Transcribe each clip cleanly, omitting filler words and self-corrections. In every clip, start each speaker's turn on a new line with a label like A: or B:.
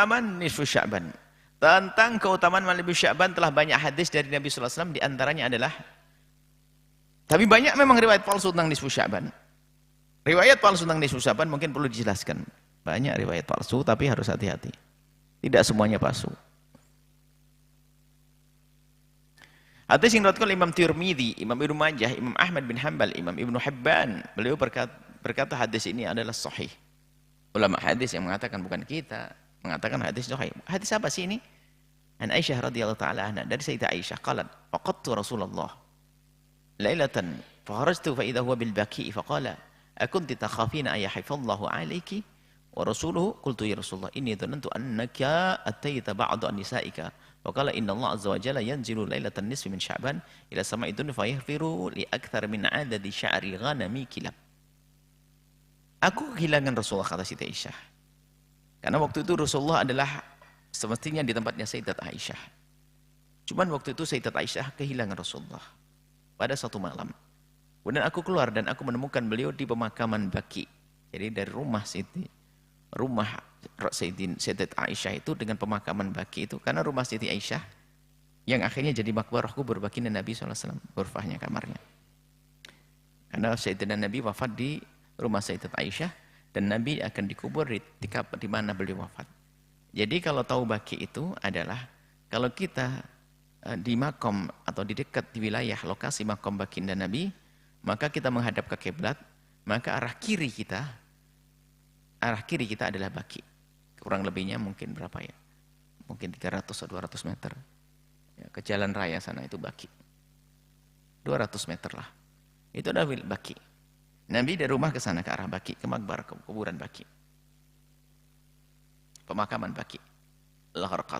A: keutamaan nisfu Sya'ban. Tentang keutamaan malam nisfu Sya'ban telah banyak hadis dari Nabi sallallahu alaihi wasallam, di antaranya adalah, tapi banyak memang riwayat palsu tentang nisfu Sya'ban. Riwayat palsu tentang nisfu Sya'ban mungkin perlu dijelaskan. Banyak riwayat palsu, tapi harus hati-hati. Tidak semuanya palsu. Hadis yang diriwayatkan oleh Imam Tirmidzi, Imam Ibnu Majah, Imam Ahmad bin Hanbal, Imam Ibnu Hibban, beliau berkata hadis ini adalah sahih. Ulama hadis yang mengatakan, bukan kita, mengatakan hadis sahih. Hadis apa sih ini? An Aisyah radhiyallahu taala anha, dari Sayyidah Aisyah qalat, faqadtu Rasulullah lailatan fa kharajtu fa idha huwa bil baqi fa qala akunti takhafina ay hafizallahu alayki wa rasuluhu qultu ya Rasulullah inni dhanantu annaka ataita ba'd an-nisa'ika wa qala inna Allah azza wa jalla yanzilu lailatan nisfi min Sya'ban ila sama'i dunya fa yaghfiru li akthar min 'adadi sya'ri ghanami kilab. Aku kehilangan Rasulullah, kata Siti Aisyah. Karena waktu itu Rasulullah adalah semestinya di tempatnya Sayyidat Aisyah. Cuman waktu itu Sayyidat Aisyah kehilangan Rasulullah pada suatu malam. Kemudian aku keluar dan aku menemukan beliau di pemakaman Baqi. Jadi dari rumah Sayyidat Aisyah itu dengan pemakaman Baqi itu, karena rumah Siti Aisyah yang akhirnya jadi makbarah kubur baginda Nabi SAW, ghurfahnya, kamarnya. Karena Sayyidina Nabi wafat di rumah Sayyidat Aisyah dan Nabi akan dikubur di mana beliau wafat. Jadi kalau tahu Baqi itu adalah kalau kita di makom atau di dekat di wilayah lokasi makom baginda Nabi, maka kita menghadap ke kiblat, maka arah kiri kita adalah Baqi. Kurang lebihnya mungkin berapa ya? Mungkin 300 atau 200 meter. Ya, ke jalan raya sana itu Baqi. 200 meter lah. Itu adalah Baqi. Nabi dari rumah ke sana, ke arah Baqi, ke makbar, ke kuburan Baqi. Pemakaman Baqi. Al-Gharqad.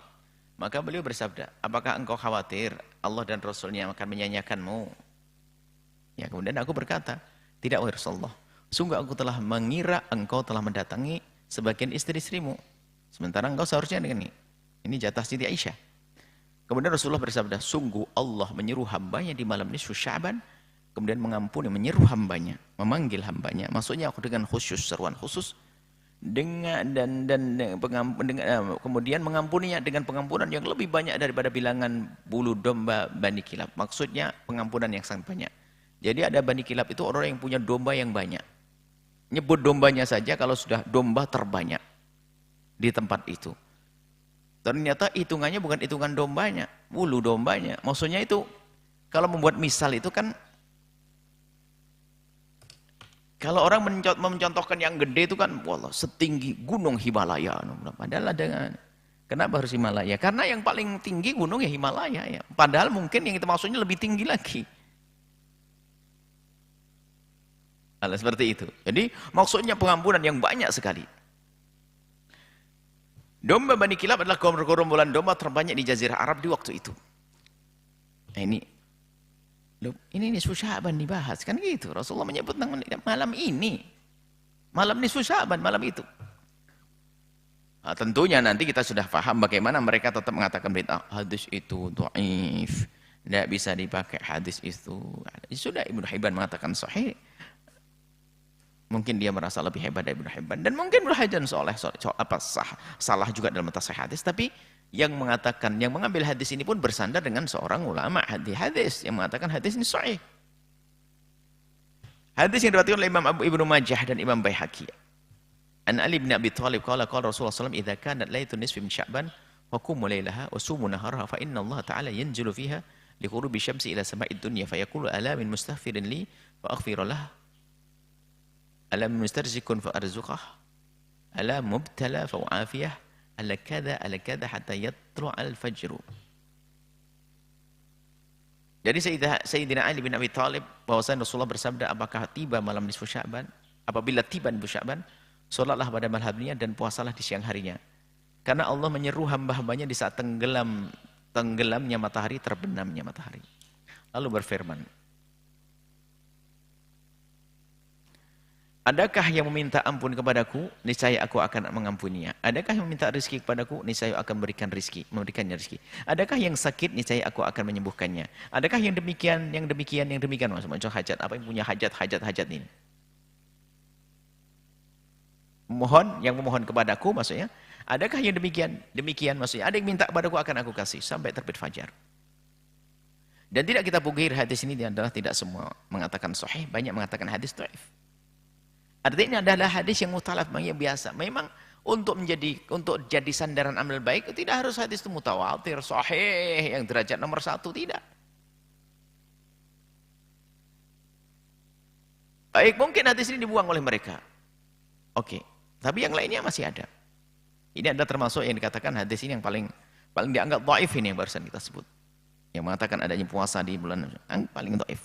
A: Maka beliau bersabda, apakah engkau khawatir Allah dan Rasulnya akan menyanyiakanmu? Ya, kemudian aku berkata, tidak wahai Rasulullah. Sungguh aku telah mengira engkau telah mendatangi sebagian istri-istrimu. Sementara engkau seharusnya dengan ini jatah Siti Aisyah. Kemudian Rasulullah bersabda, sungguh Allah menyeru hambanya di malam nisfu Sya'ban, kemudian mengampuni, menyeru hambanya, memanggil hambanya. Maksudnya aku dengan khusus, seruan khusus, kemudian mengampuninya dengan pengampunan yang lebih banyak daripada bilangan bulu domba Bani Kilab. Maksudnya pengampunan yang sangat banyak. Jadi ada Bani Kilab itu orang yang punya domba yang banyak. Nyebut dombanya saja kalau sudah domba terbanyak di tempat itu. Ternyata hitungannya bukan hitungan dombanya, bulu dombanya. Maksudnya itu kalau membuat misal itu kan, kalau orang mencontohkan yang gede itu kan, wallah, setinggi gunung Himalaya. Padahal dengan, kenapa harus Himalaya? Karena yang paling tinggi gunung ya Himalaya. Ya. Padahal mungkin yang itu maksudnya lebih tinggi lagi. Hal seperti itu. Jadi maksudnya pengampunan yang banyak sekali. Domba Bani Kilab adalah gerombolan domba terbanyak di Jazirah Arab di waktu itu. Nah ini nisfu Sya'ban dibahas kan gitu. Rasulullah menyebut malam ini, malam nisfu Sya'ban, malam itu. Nah, tentunya nanti kita sudah paham bagaimana mereka tetap mengatakan berita hadis itu dhaif, tidak bisa dipakai hadis itu. Sudah Ibnu Hibban mengatakan sahih. Mungkin dia merasa lebih hebat dari Ibnu Hibban, dan mungkin Ibnu Hibban salah juga dalam sahih hadis, tapi yang mengatakan, yang mengambil hadis ini pun bersandar dengan seorang ulama hadis yang mengatakan hadis ini sahih. Hadis yang diriwayatkan oleh Imam Ibnu Majah dan Imam Baihaqi. An Ali bin Abi Thalib qala Rasulullah sallallahu alaihi wasallam idza kanat lailatul nisfi min Sya'ban wa qumu lailaha wa sumu naharaha fa inna Allah ta'ala yanzilu fiha li ghurubi syamsi ila sama'id dunya fa yaqulu ala min mustaghfirin li fa aghfir lahu ala min mustarjikun fa arzuqah ala mubtala fa u'afiyah ala kada hatta yatlu' al-fajru. Jadi Sayyidina Ali bin Abi Thalib bahwasanya Rasulullah bersabda, apakah tiba malam nisfu Sya'ban? Apabila tiba nisfu Sya'ban, salatlah pada malamnya dan puasalah di siang harinya. Karena Allah menyeru hamba-hambanya di saat tenggelamnya matahari, terbenamnya matahari. Lalu berfirman, adakah yang meminta ampun kepadaku, niscaya aku akan mengampuninya. Adakah yang meminta rezeki kepadaku, niscaya aku akan memberikannya rezeki. Adakah yang sakit, niscaya aku akan menyembuhkannya. Adakah yang demikian, maksudnya hajat, apa yang punya hajat ini. Yang memohon kepadaku, maksudnya, Adakah yang demikian? Demikian maksudnya. Ada yang minta kepadaku akan aku kasih sampai terbit fajar. Dan tidak kita pungkiri hadis ini adalah tidak semua mengatakan sahih, banyak mengatakan hadis dhaif. Artinya ini adalah hadis yang mutalaf, yang biasa. Memang untuk jadi sandaran amal baik tidak harus hadis itu mutawatir, sahih yang derajat nomor 1, tidak. Baik, mungkin hadis ini dibuang oleh mereka. Oke, tapi yang lainnya masih ada. Ini ada termasuk yang dikatakan hadis ini yang paling dianggap dhaif ini yang barusan kita sebut. Yang mengatakan adanya puasa di bulan yang paling dhaif.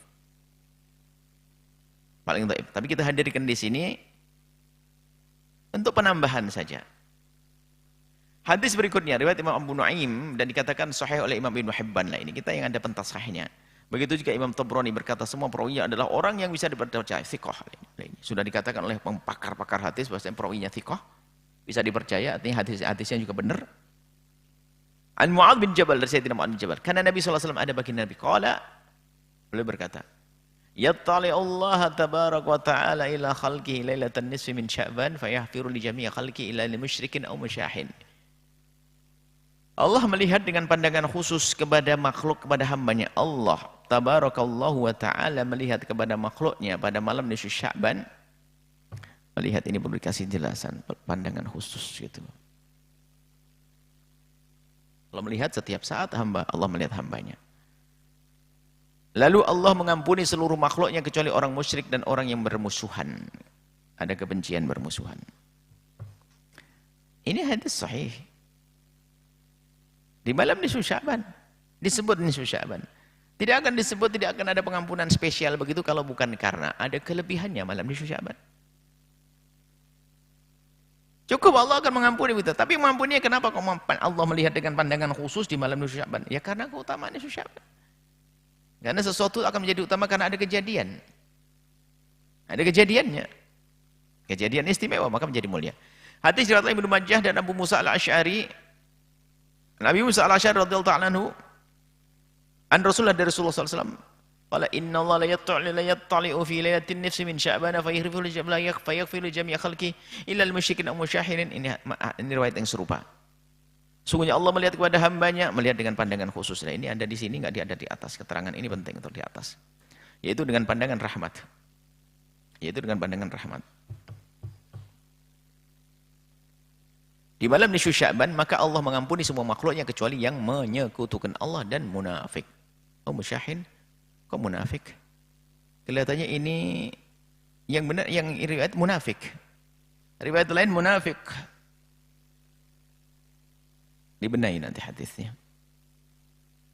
A: Paling dhaif. Tapi kita hadirkan di sini untuk penambahan saja. Hadis berikutnya riwayat Imam Abu Nuaim dan dikatakan sahih oleh Imam Ibnu Hibban lah ini. Kita yang ada pentasahihnya. Begitu juga Imam Tabrani berkata semua perawinya adalah orang yang bisa dipercaya, thiqah. Sudah dikatakan oleh pakar-pakar hadis bahwasanya perawinya thiqah, bisa dipercaya, artinya hadisnya juga benar. An Mu'adz bin Jabal, dari Sayyidina Mu'adz bin Jabal, karena Nabi SAW ada baginda Nabi, qala, beliau berkata, yattali Allah tabarak wa ta'ala ila khalqihi lailatan nisfi min Sya'ban fayahfiru li jami'i khalqi ila li musyrikin aw musyahin. Allah melihat dengan pandangan khusus kepada makhluk, kepada hambanya. Allah tabarakallahu wa ta'ala melihat kepada makhluknya pada malam nisfu Sya'ban. Melihat ini perlu dikasih jelasan, pandangan khusus gitu. Allah melihat setiap saat Allah melihat hambanya. Lalu Allah mengampuni seluruh makhluknya kecuali orang musyrik dan orang yang bermusuhan. Ada kebencian bermusuhan. Ini hadis sahih. Di malam nisfu Sya'ban. Disebut nisfu Sya'ban. Tidak akan disebut, tidak akan ada pengampunan spesial begitu kalau bukan karena ada kelebihannya malam nisfu Sya'ban. Cukup Allah akan mengampuni kita. Tapi mengampuninya kenapa kok Allah melihat dengan pandangan khusus di malam nisfu Sya'ban? Ya karena keutamaan nisfu Sya'ban. Karena sesuatu akan menjadi utama karena ada kejadian. Ada kejadiannya. Kejadian istimewa maka menjadi mulia. Hadis riwayat Ibnu Majah dan Abu Musa Al-Asy'ari. Nabi Musa Al-Asy'ari radhiyallahu ta'ala anhu an Rasulullah dari Rasulullah sallallahu alaihi wasallam qala inna Allah la yattali'u fi lailatin nisfi min Sya'ban fa yaghfiru jami'a khalqi illa al-musyrikin aw musyahirin. Ini riwayat yang serupa. Sungguhnya Allah melihat kepada hambanya, melihat dengan pandangan khusus. Nah, ini ada di sini, enggak ada di atas. Keterangan ini penting untuk di atas. Yaitu dengan pandangan rahmat. Yaitu dengan pandangan rahmat. Di malam nisfu Sya'ban, maka Allah mengampuni semua makhluknya kecuali yang menyekutukan Allah dan munafik. Oh musyahin, kok munafik? Kelihatannya ini yang benar, yang riwayat munafik. Riwayat lain munafik. Dibenahi nanti hadisnya.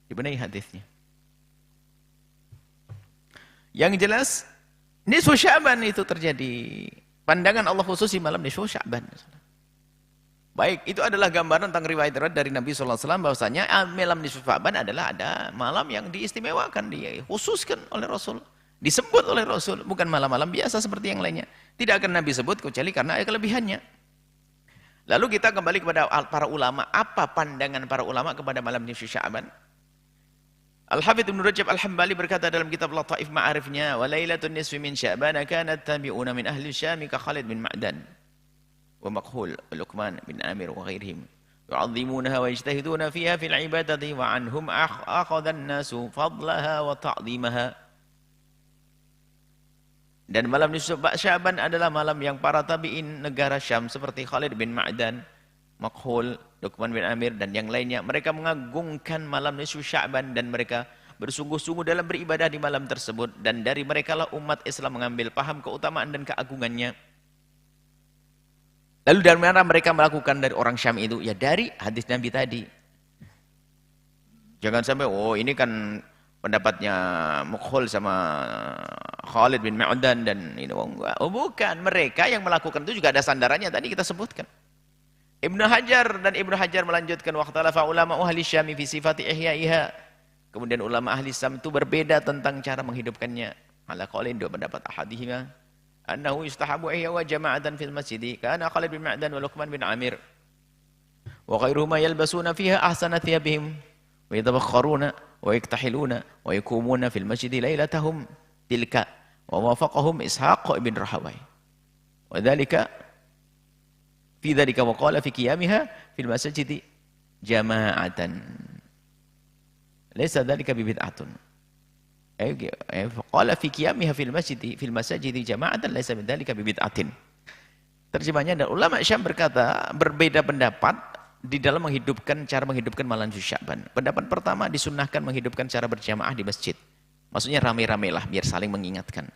A: Dibenahi hadisnya. Yang jelas, nisfu Sya'ban itu terjadi. Pandangan Allah khusus di malam nisfu Sya'ban. Baik, itu adalah gambaran tentang riwayat dari Nabi SAW bahwasanya malam nisfu Sya'ban adalah ada malam yang diistimewakan, dikhususkan oleh Rasul. Disebut oleh Rasul, bukan malam-malam biasa seperti yang lainnya. Tidak akan Nabi sebut kecuali karena ada kelebihannya. Lalu kita kembali kepada para ulama. Apa pandangan para ulama kepada malam nisfu Sya'ban? Al-Hafidz Ibnu Rajab Al-Hambali berkata dalam kitab Lataif Ma'arifnya, "Wa lailatun nisfi min Sya'ban kanat tabi'una min ahli Syam ka Khalid bin Ma'dan wa Makhul wa Luqman bin Amir wa ghairihim yu'azzimunaha wa yajtahiduna fiha fil ibadati wa anhum akhadha an-nasu fadlaha wa ta'dhimaha." Dan malam nisfu Sya'ban adalah malam yang para tabi'in negara Syam seperti Khalid bin Ma'dan, Makhul, Luqman bin Amir dan yang lainnya, mereka mengagungkan malam nisfu Sya'ban dan mereka bersungguh-sungguh dalam beribadah di malam tersebut, dan dari mereka lah umat Islam mengambil paham keutamaan dan keagungannya. Lalu dari mana mereka melakukan dari orang Syam itu? Ya dari hadis Nabi tadi. Jangan sampai oh ini kan pendapatnya Mukhul sama Khalid bin Ma'dan dan ini oh bukan, mereka yang melakukan itu juga ada sandarannya tadi kita sebutkan. Ibnu Hajar dan Ibnu Hajar melanjutkan waqtalafa ulama ahli Syam fi sifati ihya'iha. Kemudian ulama ahli Syam itu berbeda tentang cara menghidupkannya. Ala qaulin dua pendapat, ahadihima annahu yustahabu ihya wa jama'atan fil masjid kana Khalid bin Ma'dan wa Luqman bin Amir wa ghairuhuma yalbasuna fiha ahsana thiyabihim wa yatabakharuna wa yaktahiluna wa yakumuna fil masjid lailatahum tilka wa wafaqahum Ishaq ibn Rahawai wa dhalika Fi dzalika wa qala fi qiyamiha fil masjidi jama'atan. Laisa dzalika bid'atun. Qala fi qiyamiha fil masjidi jama'atan laisa dzalika bid'atin. Terjemahnya adalah ulama Syam berkata berbeda pendapat di dalam cara menghidupkan malam Sya'ban. Pendapat pertama disunnahkan menghidupkan cara berjamaah di masjid. Maksudnya rame-ramelah biar saling mengingatkan.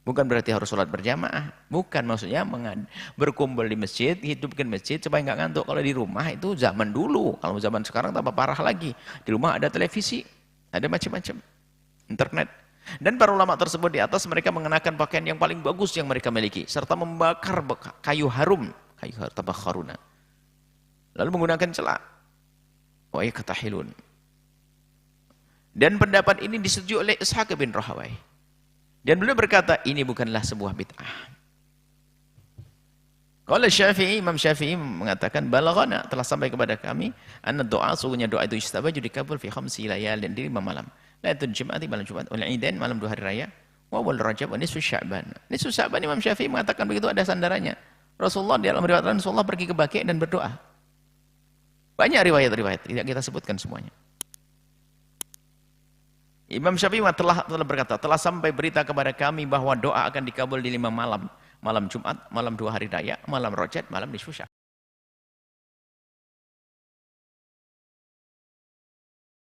A: Bukan berarti harus sholat berjamaah. Bukan, maksudnya berkumpul di masjid, hidupkan masjid supaya nggak ngantuk. Kalau di rumah itu zaman dulu. Kalau zaman sekarang tambah parah lagi. Di rumah ada televisi, ada macam-macam, internet. Dan para ulama tersebut di atas mereka mengenakan pakaian yang paling bagus yang mereka miliki. Serta membakar kayu harum. Kayu tabakharuna. Lalu menggunakan celak. Wa yakatahilun. Dan pendapat ini disetujui oleh Ishaq bin Rahawai. Dan beliau berkata, ini bukanlah sebuah bid'ah. Kalau Imam Syafi'i mengatakan, balaghana, telah sampai kepada kami, anna doa, sungguhnya doa itu istabaju dikabul fi khamsi layal, dan di 5 malam. Lailatul Jum'ati, malam Jumat, wal Idain, malam 2 hari raya, wa wal Rajab, wa nisfu Sya'ban. Nisfu Sya'ban, Imam Syafi'i mengatakan begitu, ada sandarannya. Rasulullah di dalam riwayat Rasulullah pergi ke Baqi' dan berdoa. Banyak riwayat-riwayat, tidak kita sebutkan semuanya. Imam Syafi'i telah berkata, telah sampai berita kepada kami bahwa doa akan dikabul di 5 malam. Malam Jumat, malam 2 hari raya, malam Rajab, malam nisfu Sya'ban.